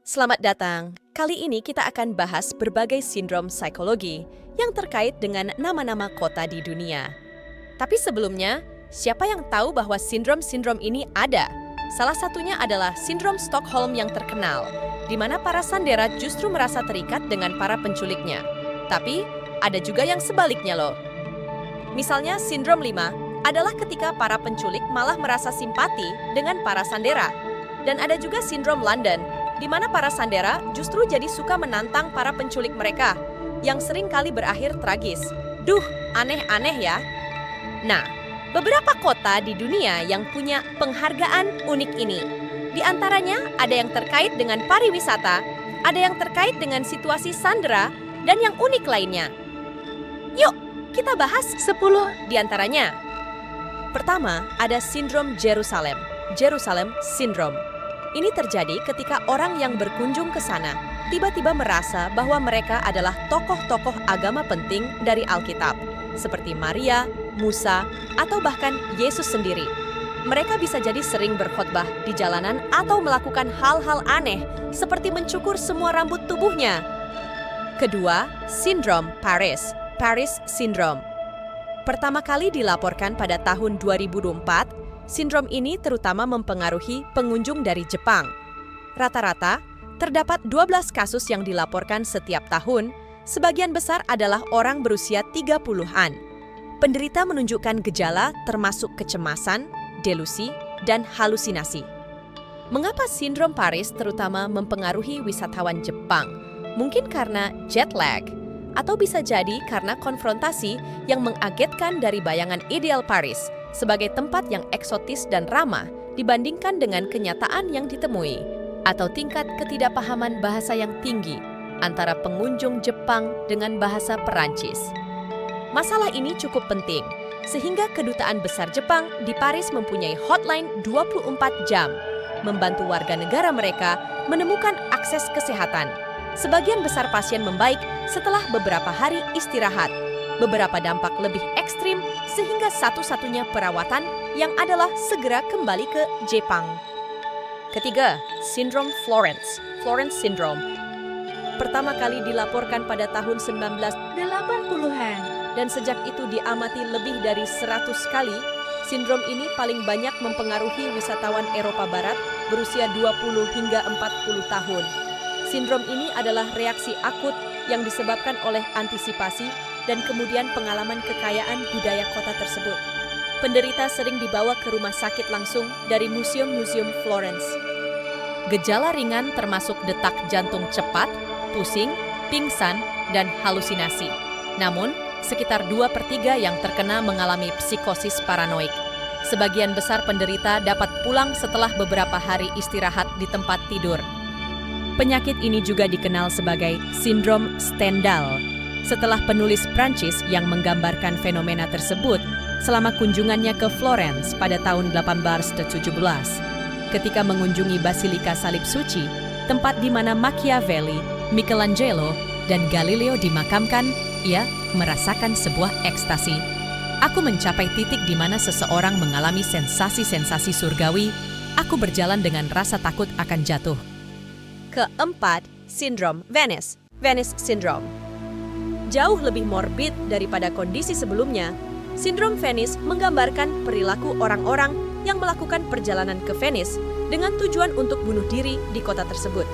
Selamat datang. Kali ini kita akan bahas berbagai sindrom psikologi yang terkait dengan nama-nama kota di dunia. Tapi sebelumnya, siapa yang tahu bahwa sindrom-sindrom ini ada? Salah satunya adalah sindrom Stockholm yang terkenal, di mana para sandera justru merasa terikat dengan para penculiknya. Tapi, ada juga yang sebaliknya loh. Misalnya, sindrom 5 adalah ketika para penculik malah merasa simpati dengan para sandera. Dan ada juga sindrom London, di mana para sandera justru jadi suka menantang para penculik mereka, yang sering kali berakhir tragis. Duh, aneh-aneh ya. Nah, beberapa kota di dunia yang punya penghargaan unik ini. Di antaranya ada yang terkait dengan pariwisata, ada yang terkait dengan situasi sandera, dan yang unik lainnya. Yuk, kita bahas 10 di antaranya. Pertama, ada sindrom Jerusalem, Jerusalem Syndrome. Ini terjadi ketika orang yang berkunjung ke sana tiba-tiba merasa bahwa mereka adalah tokoh-tokoh agama penting dari Alkitab, seperti Maria, Musa, atau bahkan Yesus sendiri. Mereka bisa jadi sering berkhotbah di jalanan atau melakukan hal-hal aneh, seperti mencukur semua rambut tubuhnya. Kedua, sindrom Paris, Paris Syndrome. Pertama kali dilaporkan pada tahun 2004, sindrom ini terutama mempengaruhi pengunjung dari Jepang. Rata-rata, terdapat 12 kasus yang dilaporkan setiap tahun, sebagian besar adalah orang berusia 30-an. Penderita menunjukkan gejala termasuk kecemasan, delusi, dan halusinasi. Mengapa sindrom Paris terutama mempengaruhi wisatawan Jepang? Mungkin karena jet lag, atau bisa jadi karena konfrontasi yang mengagetkan dari bayangan ideal Paris sebagai tempat yang eksotis dan ramah dibandingkan dengan kenyataan yang ditemui, atau tingkat ketidakpahaman bahasa yang tinggi antara pengunjung Jepang dengan bahasa Perancis. Masalah ini cukup penting, sehingga Kedutaan Besar Jepang di Paris mempunyai hotline 24 jam, membantu warga negara mereka menemukan akses kesehatan. Sebagian besar pasien membaik setelah beberapa hari istirahat. Beberapa dampak lebih ekstrim sehingga satu-satunya perawatan yang adalah segera kembali ke Jepang. Ketiga, sindrom Florence, Florence Syndrome. Pertama kali dilaporkan pada tahun 1980-an dan sejak itu diamati lebih dari 100 kali. Sindrom ini paling banyak mempengaruhi wisatawan Eropa Barat berusia 20 hingga 40 tahun. Sindrom ini adalah reaksi akut yang disebabkan oleh antisipasi dan kemudian pengalaman kekayaan budaya kota tersebut. Penderita sering dibawa ke rumah sakit langsung dari museum-museum Florence. Gejala ringan termasuk detak jantung cepat, pusing, pingsan, dan halusinasi. Namun, sekitar 2/3 yang terkena mengalami psikosis paranoid. Sebagian besar penderita dapat pulang setelah beberapa hari istirahat di tempat tidur. Penyakit ini juga dikenal sebagai sindrom Stendhal, setelah penulis Prancis yang menggambarkan fenomena tersebut selama kunjungannya ke Florence pada tahun 1817. Ketika mengunjungi Basilika Salib Suci, tempat di mana Machiavelli, Michelangelo, dan Galileo dimakamkan, ia merasakan sebuah ekstasi. Aku mencapai titik di mana seseorang mengalami sensasi-sensasi surgawi. Aku berjalan dengan rasa takut akan jatuh. Keempat, sindrom Venice, Venice Syndrome. Jauh lebih morbid daripada kondisi sebelumnya, sindrom Venice menggambarkan perilaku orang-orang yang melakukan perjalanan ke Venice dengan tujuan untuk bunuh diri di kota tersebut.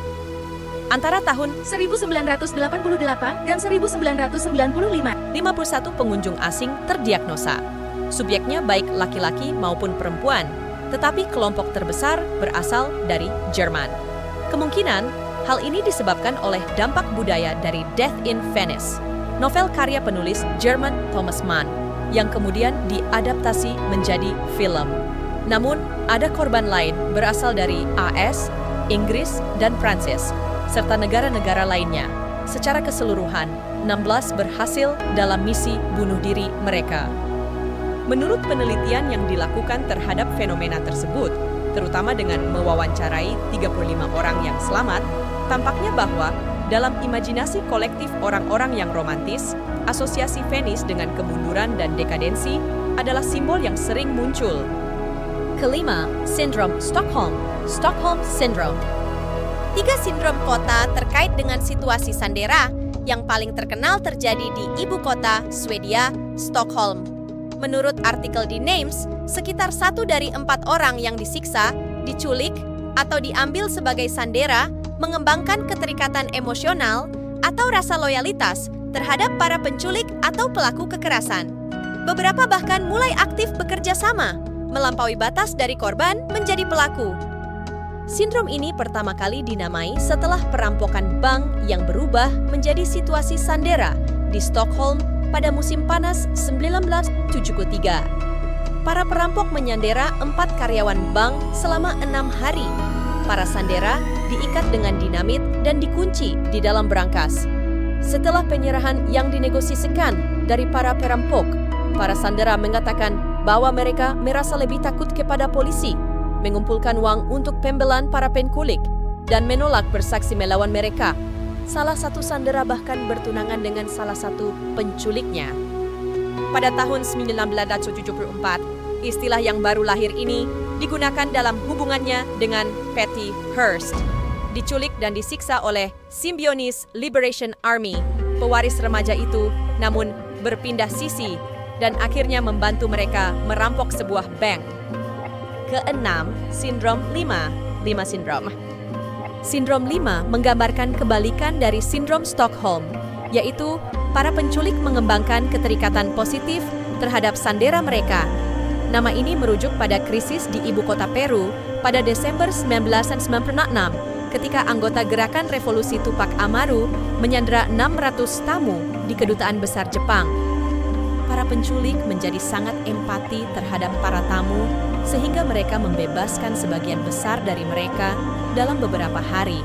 Antara tahun 1988 dan 1995, 51 pengunjung asing terdiagnosa. Subjeknya baik laki-laki maupun perempuan, tetapi kelompok terbesar berasal dari Jerman. Kemungkinan hal ini disebabkan oleh dampak budaya dari Death in Venice, novel karya penulis Jerman Thomas Mann, yang kemudian diadaptasi menjadi film. Namun, ada korban lain berasal dari AS, Inggris, dan Prancis, serta negara-negara lainnya. Secara keseluruhan, 16 berhasil dalam misi bunuh diri mereka. Menurut penelitian yang dilakukan terhadap fenomena tersebut, terutama dengan mewawancarai 35 orang yang selamat, tampaknya bahwa dalam imajinasi kolektif orang-orang yang romantis, asosiasi Venice dengan kemunduran dan dekadensi adalah simbol yang sering muncul. Kelima, sindrom Stockholm, Stockholm Syndrome. 3 sindrom kota terkait dengan situasi sandera yang paling terkenal terjadi di ibu kota Swedia, Stockholm. Menurut artikel di Names, sekitar 1 dari 4 orang yang disiksa, diculik, atau diambil sebagai sandera mengembangkan keterikatan emosional atau rasa loyalitas terhadap para penculik atau pelaku kekerasan. Beberapa bahkan mulai aktif bekerja sama, melampaui batas dari korban menjadi pelaku. Sindrom ini pertama kali dinamai setelah perampokan bank yang berubah menjadi situasi sandera di Stockholm pada musim panas 1973. Para perampok menyandera 4 karyawan bank selama 6 hari. Para sandera diikat dengan dinamit dan dikunci di dalam berangkas. Setelah penyerahan yang dinegosiasikan dari para perampok, para sandera mengatakan bahwa mereka merasa lebih takut kepada polisi, mengumpulkan uang untuk pembelaan para penculik, dan menolak bersaksi melawan mereka. Salah satu sandera bahkan bertunangan dengan salah satu penculiknya. Pada tahun 1974, istilah yang baru lahir ini digunakan dalam hubungannya dengan Patty Hearst. Diculik dan disiksa oleh Symbionese Liberation Army, pewaris remaja itu namun berpindah sisi dan akhirnya membantu mereka merampok sebuah bank. Keenam, sindrom 5 sindrom. Sindrom 5 menggambarkan kebalikan dari sindrom Stockholm, yaitu para penculik mengembangkan keterikatan positif terhadap sandera mereka. Nama ini merujuk pada krisis di ibu kota Peru pada Desember 1996 ketika anggota gerakan revolusi Tupac Amaru menyandera 600 tamu di kedutaan besar Jepang. Para penculik menjadi sangat empati terhadap para tamu sehingga mereka membebaskan sebagian besar dari mereka dalam beberapa hari,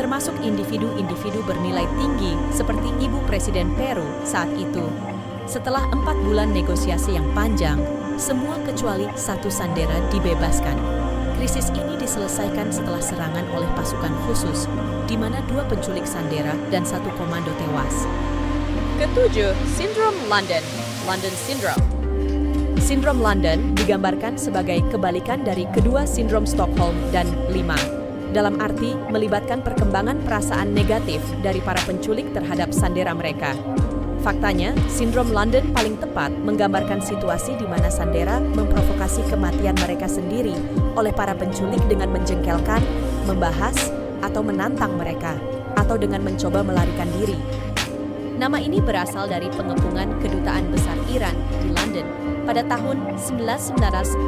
termasuk individu-individu bernilai tinggi seperti Ibu Presiden Peru saat itu. Setelah 4 bulan negosiasi yang panjang, semua kecuali 1 sandera dibebaskan. Krisis ini diselesaikan setelah serangan oleh pasukan khusus, di mana 2 penculik sandera dan 1 komando tewas. Ketujuh, sindrom London Syndrome. Sindrom London digambarkan sebagai kebalikan dari kedua sindrom Stockholm dan 5. Dalam arti melibatkan perkembangan perasaan negatif dari para penculik terhadap sandera mereka. Faktanya, sindrom London paling tepat menggambarkan situasi di mana sandera memprovokasi kematian mereka sendiri oleh para penculik dengan menjengkelkan, membahas, atau menantang mereka, atau dengan mencoba melarikan diri. Nama ini berasal dari pengepungan Kedutaan Besar Iran di London pada tahun 1981,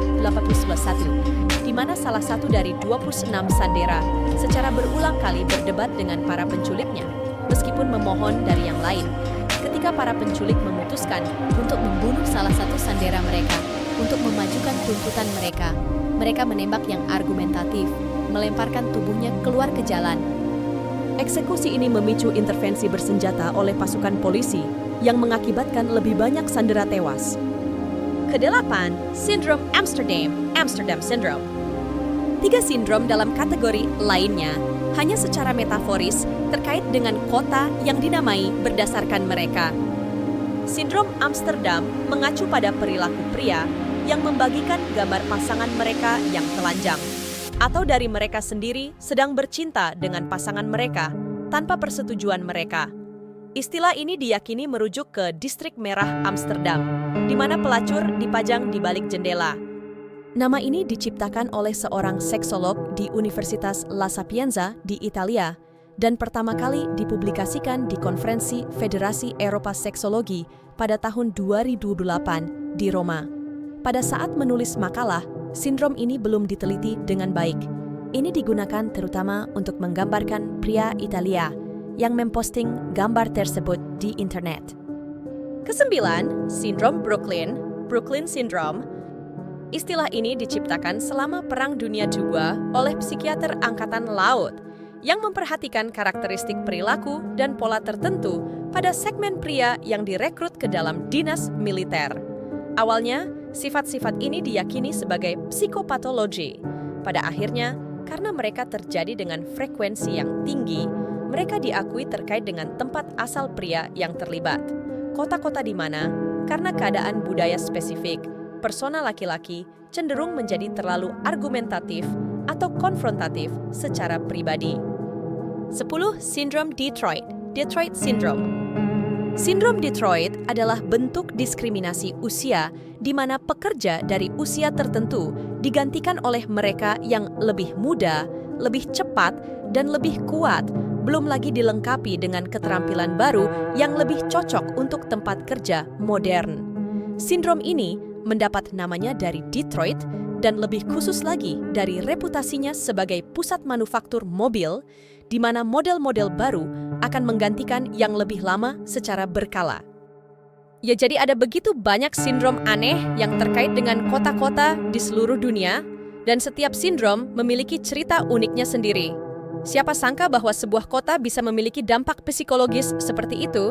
di mana salah satu dari 26 sandera secara berulang kali berdebat dengan para penculiknya, meskipun memohon dari yang lain. Ketika para penculik memutuskan untuk membunuh salah satu sandera mereka untuk memajukan tuntutan mereka, mereka menembak yang argumentatif, melemparkan tubuhnya keluar ke jalan. Eksekusi ini memicu intervensi bersenjata oleh pasukan polisi yang mengakibatkan lebih banyak sandera tewas. Kedelapan, sindrom Amsterdam Syndrome. 3 sindrom dalam kategori lainnya hanya secara metaforis terkait dengan kota yang dinamai berdasarkan mereka. Sindrom Amsterdam mengacu pada perilaku pria yang membagikan gambar pasangan mereka yang telanjang, atau dari mereka sendiri sedang bercinta dengan pasangan mereka tanpa persetujuan mereka. Istilah ini diyakini merujuk ke distrik merah Amsterdam, di mana pelacur dipajang di balik jendela. Nama ini diciptakan oleh seorang seksolog di Universitas La Sapienza di Italia dan pertama kali dipublikasikan di Konferensi Federasi Eropa Seksologi pada tahun 2008 di Roma. Pada saat menulis makalah, sindrom ini belum diteliti dengan baik. Ini digunakan terutama untuk menggambarkan pria Italia yang memposting gambar tersebut di internet. Kesembilan, sindrom Brooklyn Syndrome. Istilah ini diciptakan selama Perang Dunia II oleh psikiater Angkatan Laut yang memperhatikan karakteristik perilaku dan pola tertentu pada segmen pria yang direkrut ke dalam dinas militer. Awalnya, sifat-sifat ini diyakini sebagai psikopatologi. Pada akhirnya, karena mereka terjadi dengan frekuensi yang tinggi, mereka diakui terkait dengan tempat asal pria yang terlibat. Kota-kota di mana, karena keadaan budaya spesifik, persona laki-laki cenderung menjadi terlalu argumentatif atau konfrontatif secara pribadi. 10. Sindrom Detroit, Detroit Syndrome. Sindrom Detroit adalah bentuk diskriminasi usia di mana pekerja dari usia tertentu digantikan oleh mereka yang lebih muda, lebih cepat, dan lebih kuat, belum lagi dilengkapi dengan keterampilan baru yang lebih cocok untuk tempat kerja modern. Sindrom ini mendapat namanya dari Detroit dan lebih khusus lagi dari reputasinya sebagai pusat manufaktur mobil, di mana model-model baru akan menggantikan yang lebih lama secara berkala. Ya, jadi ada begitu banyak sindrom aneh yang terkait dengan kota-kota di seluruh dunia, dan setiap sindrom memiliki cerita uniknya sendiri. Siapa sangka bahwa sebuah kota bisa memiliki dampak psikologis seperti itu?